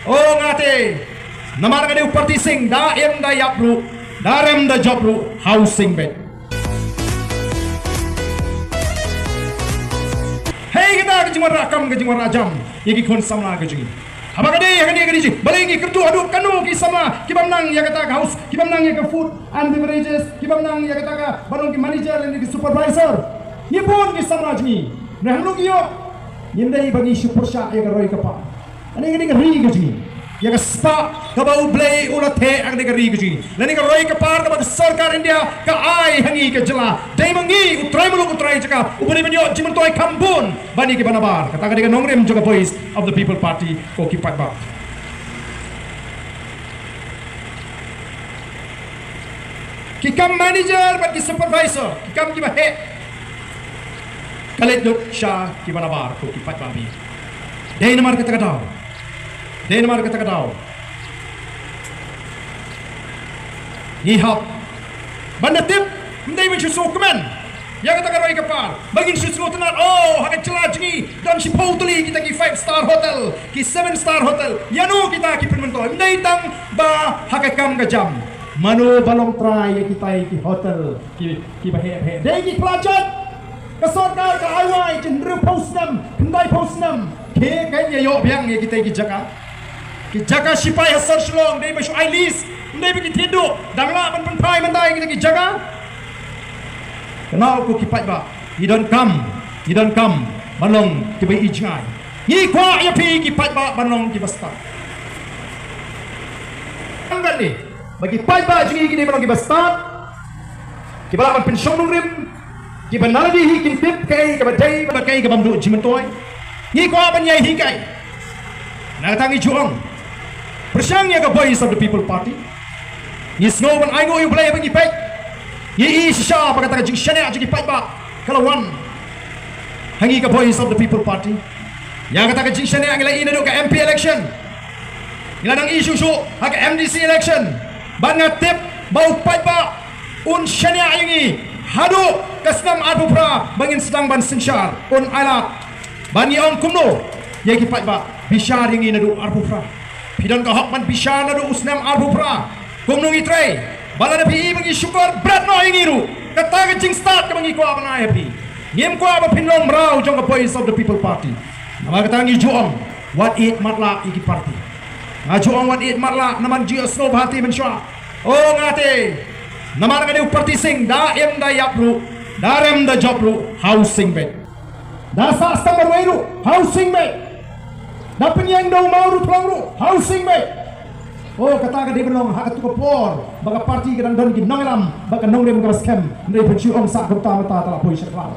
Oh ngate. Namar ka di partising daem da yapru. Darem da jobru housing bet. Hey kita kejing rakam kejing rajam. Yagi kon samna kejing. Apa kadi kadi balingi kertu adu kanu ki sama ki bamnang ya kata house ki bamnang ya food and beverages ki bamnang ya kata barong ki manager and ki supervisor. Ni pun ki sama jini. Nah lu ki yo. Yindai bagi syukursya ya roi kapa. Ani kadi ri kejing. Ya ka spa ka bau blay ulathe ang de ri kejing. Lani ka roi kapa ka sarkar India ka ai hangi ka jela. Dai mangi utrai muluk utrai jaka upani banyo jimentoi kampun bani ki banabar kata ka nongrem juga voice of the people party ko ki patba. Ki kam manager bat ki supervisor ki kam ki bahe kalet dot sha ki banabar ko ki patba bi. Dai namar kata kadao. Denmark kata kadao. Ni hap. Banda tip mendai mencu sokemen. Ya kata karoi kapar. Bagin susu tenar. Oh, hakat celah jengi dan si pautuli kita ki 5-star hotel, ki 7-star hotel. Yanu kita ki penmentoi. Mendai tang ba hakat kam kajam. Manu balong try kita ki hotel ki bahe. Dai ki pelajat. Kesorkar ke awai cenderu posnam, kendai posnam. Ke kayaknya yo biang ya kita ki Jakarta. Ki jaga sipai hasar shlong dei basu ailis dei bagi tidu dangla ban pai mandai kita ki jaga kenal ku ki pai ba you don't come balong ki bai ijngai ni kwa ya pi ki pai ba balong ki basta anggan ni bagi pai ba jingi ki balong ki basta ki bala ban pensiong nungrim ki banala di hi kin tip kai ka badai ba kai ka bamdu jimentoi ni kwa ban yai hi kai na tangi juang Persyangnya ke voice of the people party. Ni snow when I go you play bagi pek. Ye isha apa kata jing shane jing pek ba. Kalau one hangi ke voice of the people party. Yang kata jing shane ang lain duduk ke MP election. Ila nang isu su ke MDC election. Ban ngatip bau pek ba un shane angi hadu kasnam adupra bangin sedang ban sensyar un alat. Ban yang kumno ye ki pek ba bishar yang ini duduk adupra. Pidan ka hakman bishana do usnam arbupra kumnung itre bala na pi bagi syukur berat no ingiru kata ka jing start ka bagi ko apa na happy ngem ko apa pinlong mrau jong ka voice of the people party nama kata ngi juong what it matla iki party nga juong what it matla naman ji snow hati mensha oh ngate nama ka di party sing daem da yapru darem da jobru housing bet da sa stamber wairu housing bet dapat yang dah mau tulang housing baik. Oh kata ka di benong hak tu por baka parti kadang don ki nongelam baka nongrem ka scam ndai pencu om sa ka ta ta la poi syakla.